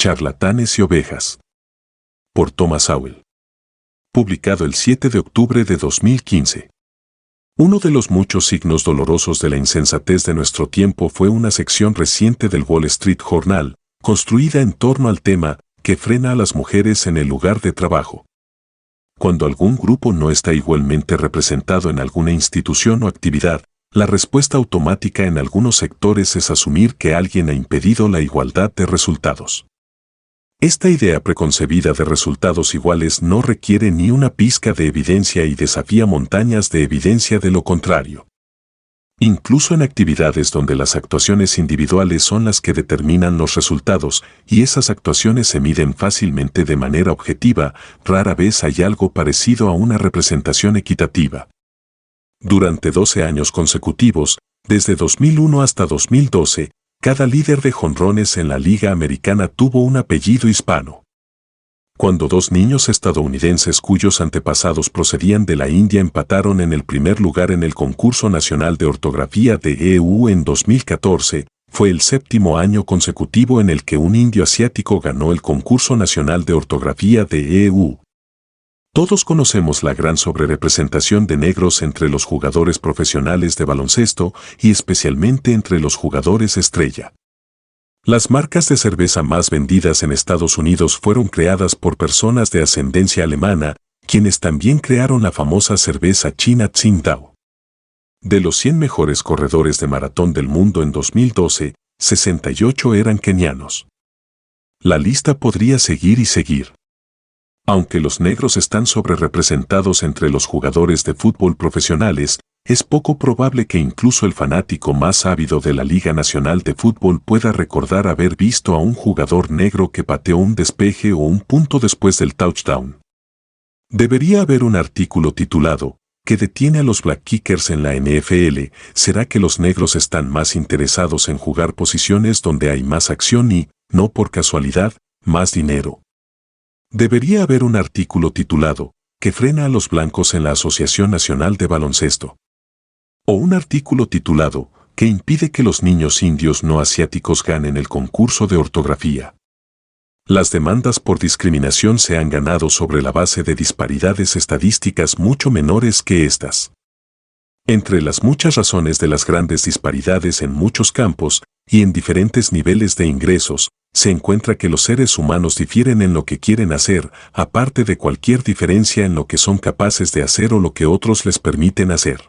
Charlatanes y ovejas. Por Thomas Sowell. Publicado el 7 de octubre de 2015. Uno de los muchos signos dolorosos de la insensatez de nuestro tiempo fue una sección reciente del Wall Street Journal, construida en torno al tema que frena a las mujeres en el lugar de trabajo. Cuando algún grupo no está igualmente representado en alguna institución o actividad, la respuesta automática en algunos sectores es asumir que alguien ha impedido la igualdad de resultados. Esta idea preconcebida de resultados iguales no requiere ni una pizca de evidencia y desafía montañas de evidencia de lo contrario. Incluso en actividades donde las actuaciones individuales son las que determinan los resultados y esas actuaciones se miden fácilmente de manera objetiva, rara vez hay algo parecido a una representación equitativa. Durante 12 años consecutivos, desde 2001 hasta 2012, cada líder de jonrones en la Liga Americana tuvo un apellido hispano. Cuando dos niños estadounidenses cuyos antepasados procedían de la India empataron en el primer lugar en el concurso nacional de ortografía de EU en 2014, fue el séptimo año consecutivo en el que un indio asiático ganó el concurso nacional de ortografía de EU. Todos conocemos la gran sobrerepresentación de negros entre los jugadores profesionales de baloncesto y especialmente entre los jugadores estrella. Las marcas de cerveza más vendidas en Estados Unidos fueron creadas por personas de ascendencia alemana, quienes también crearon la famosa cerveza china Tsingtao. De los 100 mejores corredores de maratón del mundo en 2012, 68 eran kenianos. La lista podría seguir y seguir. Aunque los negros están sobrerepresentados entre los jugadores de fútbol profesionales, es poco probable que incluso el fanático más ávido de la Liga Nacional de Fútbol pueda recordar haber visto a un jugador negro que pateó un despeje o un punto después del touchdown. Debería haber un artículo titulado ¿Qué detiene a los Black Kickers en la NFL? ¿Será que los negros están más interesados en jugar posiciones donde hay más acción y, no por casualidad, más dinero? Debería haber un artículo titulado ¿Qué frena a los blancos en la Asociación Nacional de Baloncesto? O un artículo titulado ¿Qué impide que los niños indios no asiáticos ganen el concurso de ortografía? Las demandas por discriminación se han ganado sobre la base de disparidades estadísticas mucho menores que estas. Entre las muchas razones de las grandes disparidades en muchos campos y en diferentes niveles de ingresos, se encuentra que los seres humanos difieren en lo que quieren hacer, aparte de cualquier diferencia en lo que son capaces de hacer o lo que otros les permiten hacer.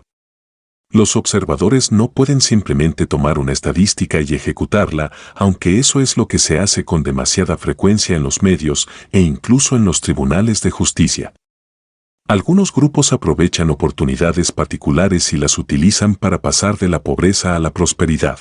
Los observadores no pueden simplemente tomar una estadística y ejecutarla, aunque eso es lo que se hace con demasiada frecuencia en los medios e incluso en los tribunales de justicia. Algunos grupos aprovechan oportunidades particulares y las utilizan para pasar de la pobreza a la prosperidad.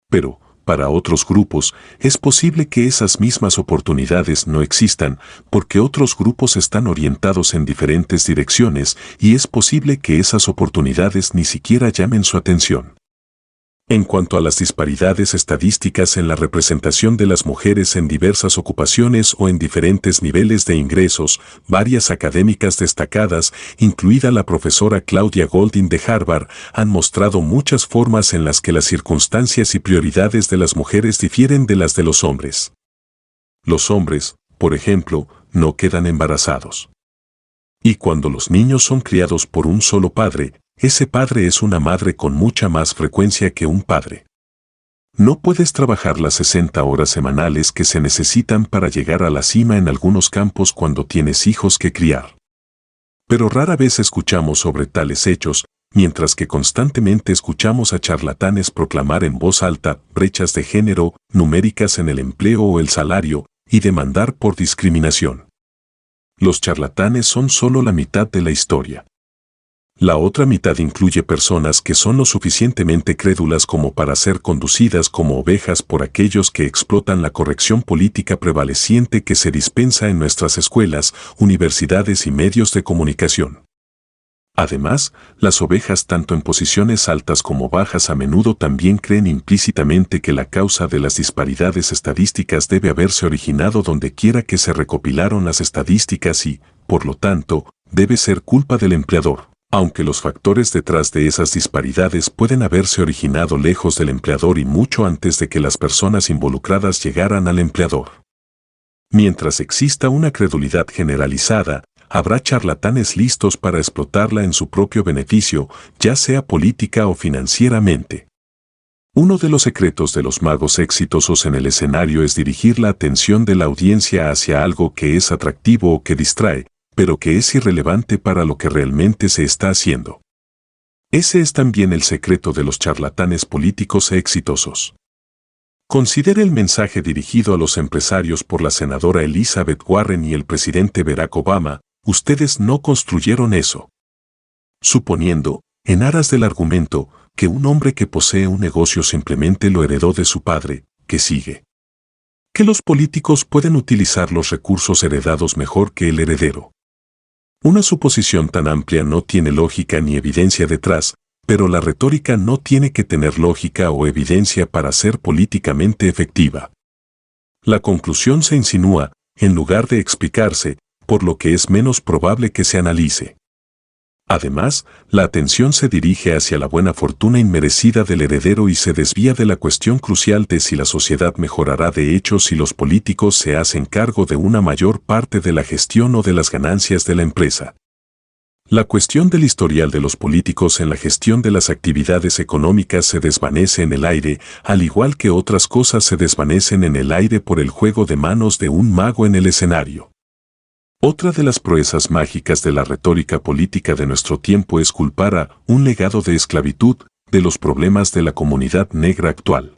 Pero, para otros grupos, es posible que esas mismas oportunidades no existan porque otros grupos están orientados en diferentes direcciones y es posible que esas oportunidades ni siquiera llamen su atención. En cuanto a las disparidades estadísticas en la representación de las mujeres en diversas ocupaciones o en diferentes niveles de ingresos, varias académicas destacadas, incluida la profesora Claudia Goldin de Harvard, han mostrado muchas formas en las que las circunstancias y prioridades de las mujeres difieren de las de los hombres. Los hombres, por ejemplo, no quedan embarazados. Y cuando los niños son criados por un solo padre, ese padre es una madre con mucha más frecuencia que un padre. No puedes trabajar las 60 horas semanales que se necesitan para llegar a la cima en algunos campos cuando tienes hijos que criar. Pero rara vez escuchamos sobre tales hechos, mientras que constantemente escuchamos a charlatanes proclamar en voz alta brechas de género, numéricas en el empleo o el salario, y demandar por discriminación. Los charlatanes son solo la mitad de la historia. La otra mitad incluye personas que son lo suficientemente crédulas como para ser conducidas como ovejas por aquellos que explotan la corrección política prevaleciente que se dispensa en nuestras escuelas, universidades y medios de comunicación. Además, las ovejas tanto en posiciones altas como bajas a menudo también creen implícitamente que la causa de las disparidades estadísticas debe haberse originado donde quiera que se recopilaron las estadísticas y, por lo tanto, debe ser culpa del empleador, aunque los factores detrás de esas disparidades pueden haberse originado lejos del empleador y mucho antes de que las personas involucradas llegaran al empleador. Mientras exista una credulidad generalizada, habrá charlatanes listos para explotarla en su propio beneficio, ya sea política o financieramente. Uno de los secretos de los magos exitosos en el escenario es dirigir la atención de la audiencia hacia algo que es atractivo o que distrae, pero que es irrelevante para lo que realmente se está haciendo. Ese es también el secreto de los charlatanes políticos exitosos. Considere el mensaje dirigido a los empresarios por la senadora Elizabeth Warren y el presidente Barack Obama: ustedes no construyeron eso. Suponiendo, en aras del argumento, que un hombre que posee un negocio simplemente lo heredó de su padre, ¿qué sigue? Que los políticos pueden utilizar los recursos heredados mejor que el heredero. Una suposición tan amplia no tiene lógica ni evidencia detrás, pero la retórica no tiene que tener lógica o evidencia para ser políticamente efectiva. La conclusión se insinúa, en lugar de explicarse, por lo que es menos probable que se analice. Además, la atención se dirige hacia la buena fortuna inmerecida del heredero y se desvía de la cuestión crucial de si la sociedad mejorará de hecho si los políticos se hacen cargo de una mayor parte de la gestión o de las ganancias de la empresa. La cuestión del historial de los políticos en la gestión de las actividades económicas se desvanece en el aire, al igual que otras cosas se desvanecen en el aire por el juego de manos de un mago en el escenario. Otra de las proezas mágicas de la retórica política de nuestro tiempo es culpar a un legado de esclavitud de los problemas de la comunidad negra actual.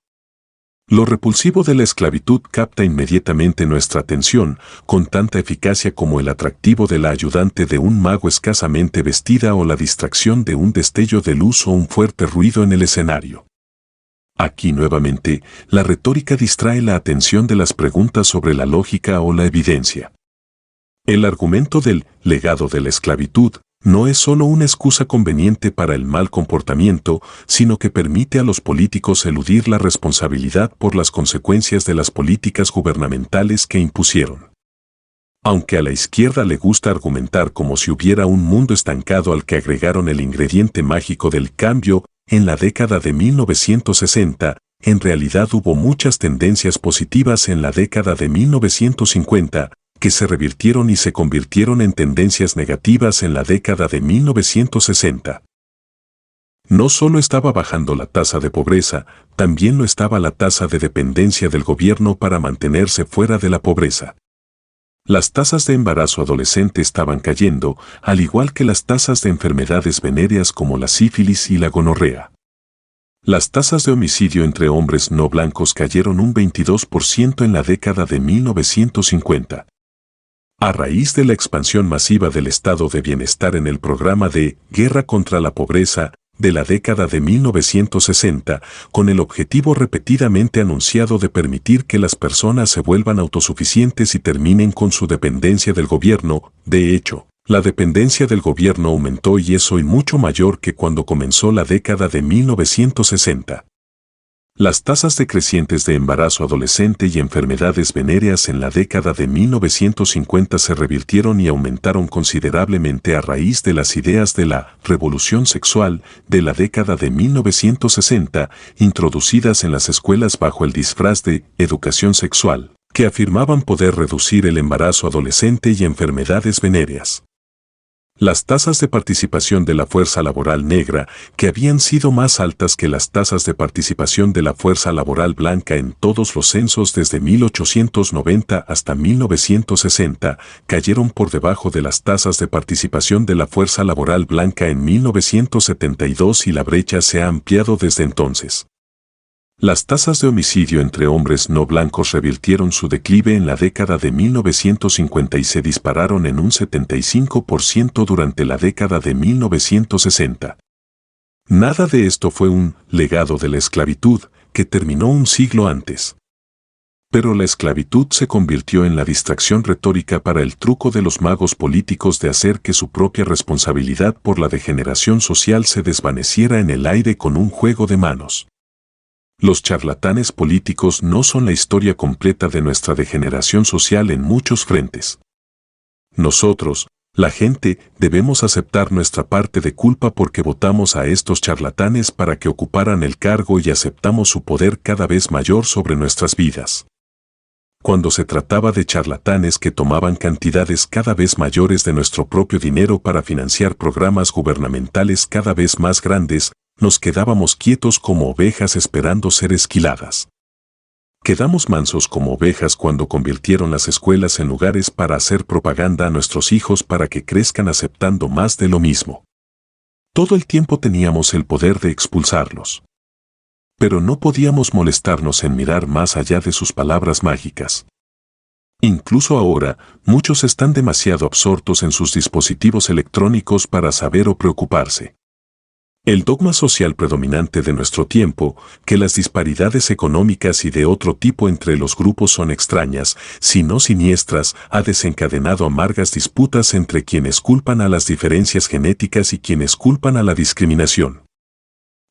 Lo repulsivo de la esclavitud capta inmediatamente nuestra atención, con tanta eficacia como el atractivo de la ayudante de un mago escasamente vestida o la distracción de un destello de luz o un fuerte ruido en el escenario. Aquí nuevamente, la retórica distrae la atención de las preguntas sobre la lógica o la evidencia. El argumento del legado de la esclavitud no es solo una excusa conveniente para el mal comportamiento, sino que permite a los políticos eludir la responsabilidad por las consecuencias de las políticas gubernamentales que impusieron. Aunque a la izquierda le gusta argumentar como si hubiera un mundo estancado al que agregaron el ingrediente mágico del cambio en la década de 1960, en realidad hubo muchas tendencias positivas en la década de 1950, que se revirtieron y se convirtieron en tendencias negativas en la década de 1960. No solo estaba bajando la tasa de pobreza, también lo estaba la tasa de dependencia del gobierno para mantenerse fuera de la pobreza. Las tasas de embarazo adolescente estaban cayendo, al igual que las tasas de enfermedades venéreas como la sífilis y la gonorrea. Las tasas de homicidio entre hombres no blancos cayeron un 22% en la década de 1950. A raíz de la expansión masiva del estado de bienestar en el programa de guerra contra la pobreza de la década de 1960, con el objetivo repetidamente anunciado de permitir que las personas se vuelvan autosuficientes y terminen con su dependencia del gobierno, de hecho, la dependencia del gobierno aumentó y es hoy mucho mayor que cuando comenzó la década de 1960. Las tasas decrecientes de embarazo adolescente y enfermedades venéreas en la década de 1950 se revirtieron y aumentaron considerablemente a raíz de las ideas de la revolución sexual de la década de 1960, introducidas en las escuelas bajo el disfraz de educación sexual, que afirmaban poder reducir el embarazo adolescente y enfermedades venéreas. Las tasas de participación de la fuerza laboral negra, que habían sido más altas que las tasas de participación de la fuerza laboral blanca en todos los censos desde 1890 hasta 1960, cayeron por debajo de las tasas de participación de la fuerza laboral blanca en 1972 y la brecha se ha ampliado desde entonces. Las tasas de homicidio entre hombres no blancos revirtieron su declive en la década de 1950 y se dispararon en un 75% durante la década de 1960. Nada de esto fue un legado de la esclavitud, que terminó un siglo antes. Pero la esclavitud se convirtió en la distracción retórica para el truco de los magos políticos de hacer que su propia responsabilidad por la degeneración social se desvaneciera en el aire con un juego de manos. Los charlatanes políticos no son la historia completa de nuestra degeneración social en muchos frentes. Nosotros, la gente, debemos aceptar nuestra parte de culpa porque votamos a estos charlatanes para que ocuparan el cargo y aceptamos su poder cada vez mayor sobre nuestras vidas. cuando se trataba de charlatanes que tomaban cantidades cada vez mayores de nuestro propio dinero para financiar programas gubernamentales cada vez más grandes, nos quedábamos quietos como ovejas esperando ser esquiladas. Quedamos mansos como ovejas cuando convirtieron las escuelas en lugares para hacer propaganda a nuestros hijos para que crezcan aceptando más de lo mismo. Todo el tiempo teníamos el poder de expulsarlos. Pero no podíamos molestarnos en mirar más allá de sus palabras mágicas. Incluso ahora, muchos están demasiado absortos en sus dispositivos electrónicos para saber o preocuparse. El dogma social predominante de nuestro tiempo, que las disparidades económicas y de otro tipo entre los grupos son extrañas, si no siniestras, ha desencadenado amargas disputas entre quienes culpan a las diferencias genéticas y quienes culpan a la discriminación.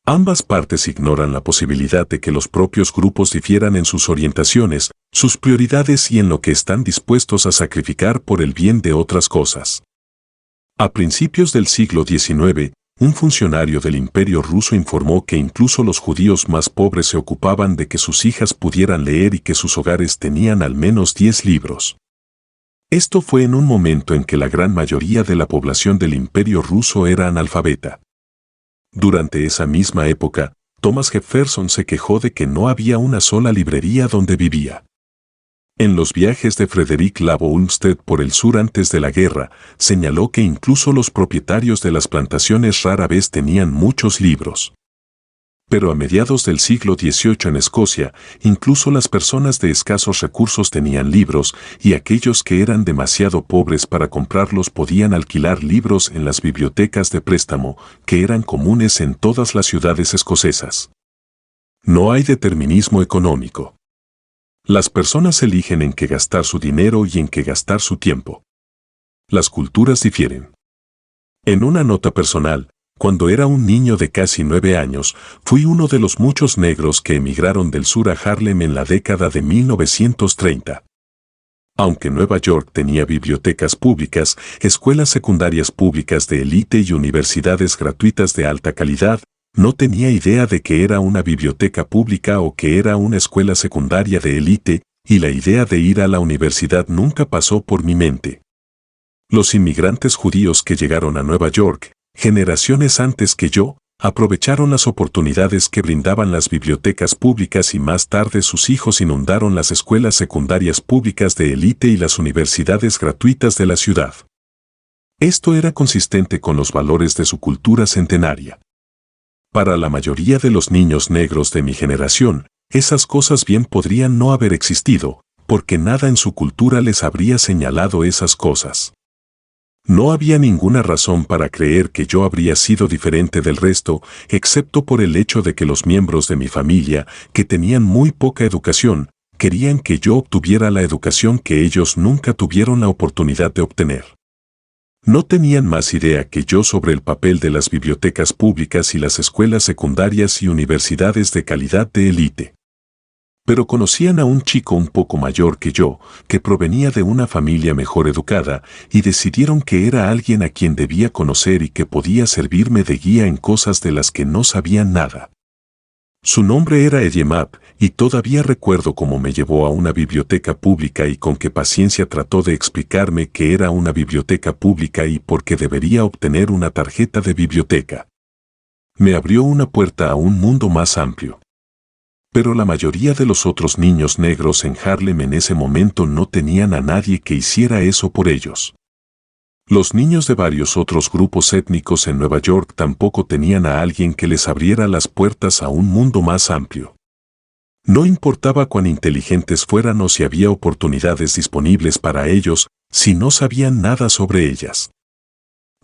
Ambas partes ignoran la posibilidad de que los propios grupos difieran en sus orientaciones, sus prioridades y en lo que están dispuestos a sacrificar por el bien de otras cosas. A principios del siglo XIX, un funcionario del Imperio ruso informó que incluso los judíos más pobres se ocupaban de que sus hijas pudieran leer y que sus hogares tenían al menos 10 libros. Esto fue en un momento en que la gran mayoría de la población del Imperio ruso era analfabeta. Durante esa misma época, Thomas Jefferson se quejó de que no había una sola librería donde vivía. En los viajes de Frederick Law Olmsted por el sur antes de la guerra, señaló que incluso los propietarios de las plantaciones rara vez tenían muchos libros. Pero a mediados del siglo XVIII en Escocia, incluso las personas de escasos recursos tenían libros, y aquellos que eran demasiado pobres para comprarlos podían alquilar libros en las bibliotecas de préstamo, que eran comunes en todas las ciudades escocesas. No hay determinismo económico. Las personas eligen en qué gastar su dinero y en qué gastar su tiempo. Las culturas difieren. En una nota personal, cuando era un niño de casi 9 años, fui uno de los muchos negros que emigraron del sur a Harlem en la década de 1930. Aunque Nueva York tenía bibliotecas públicas, escuelas secundarias públicas de élite y universidades gratuitas de alta calidad, no tenía idea de que era una biblioteca pública o que era una escuela secundaria de élite, y la idea de ir a la universidad nunca pasó por mi mente. Los inmigrantes judíos que llegaron a Nueva York, generaciones antes que yo, aprovecharon las oportunidades que brindaban las bibliotecas públicas y más tarde sus hijos inundaron las escuelas secundarias públicas de élite y las universidades gratuitas de la ciudad. Esto era consistente con los valores de su cultura centenaria. Para la mayoría de los niños negros de mi generación, esas cosas bien podrían no haber existido, porque nada en su cultura les habría señalado esas cosas. No había ninguna razón para creer que yo habría sido diferente del resto, excepto por el hecho de que los miembros de mi familia, que tenían muy poca educación, querían que yo obtuviera la educación que ellos nunca tuvieron la oportunidad de obtener. No tenían más idea que yo sobre el papel de las bibliotecas públicas y las escuelas secundarias y universidades de calidad de élite. Pero conocían a un chico un poco mayor que yo, que provenía de una familia mejor educada, y decidieron que era alguien a quien debía conocer y que podía servirme de guía en cosas de las que no sabían nada. Su nombre era Eddie Mapp, y todavía recuerdo cómo me llevó a una biblioteca pública y con qué paciencia trató de explicarme que era una biblioteca pública y por qué debería obtener una tarjeta de biblioteca. Me abrió una puerta a un mundo más amplio. Pero la mayoría de los otros niños negros en Harlem en ese momento no tenían a nadie que hiciera eso por ellos. Los niños de varios otros grupos étnicos en Nueva York tampoco tenían a alguien que les abriera las puertas a un mundo más amplio. No importaba cuán inteligentes fueran o si había oportunidades disponibles para ellos, si no sabían nada sobre ellas.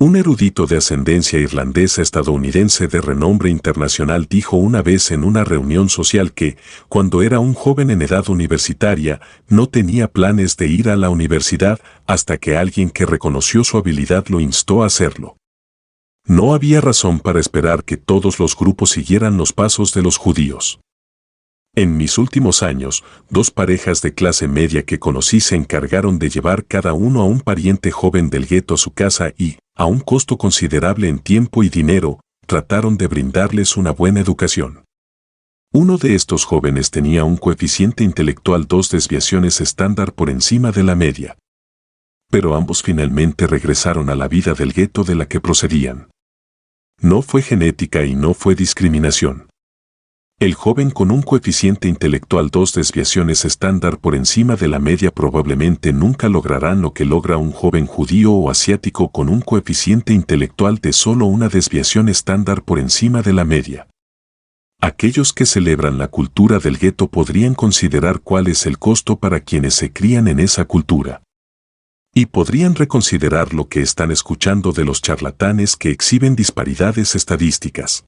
Un erudito de ascendencia irlandesa estadounidense de renombre internacional dijo una vez en una reunión social que, cuando era un joven en edad universitaria, no tenía planes de ir a la universidad hasta que alguien que reconoció su habilidad lo instó a hacerlo. No había razón para esperar que todos los grupos siguieran los pasos de los judíos. En mis últimos años, 2 parejas de clase media que conocí se encargaron de llevar cada uno a un pariente joven del gueto a su casa y, a un costo considerable en tiempo y dinero, trataron de brindarles una buena educación. Uno de estos jóvenes tenía un coeficiente intelectual 2 desviaciones estándar por encima de la media. Pero ambos finalmente regresaron a la vida del gueto de la que procedían. No fue genética y no fue discriminación. El joven con un coeficiente intelectual 2 desviaciones estándar por encima de la media probablemente nunca lograrán lo que logra un joven judío o asiático con un coeficiente intelectual de solo una desviación estándar por encima de la media. Aquellos que celebran la cultura del gueto podrían considerar cuál es el costo para quienes se crían en esa cultura. Y podrían reconsiderar lo que están escuchando de los charlatanes que exhiben disparidades estadísticas.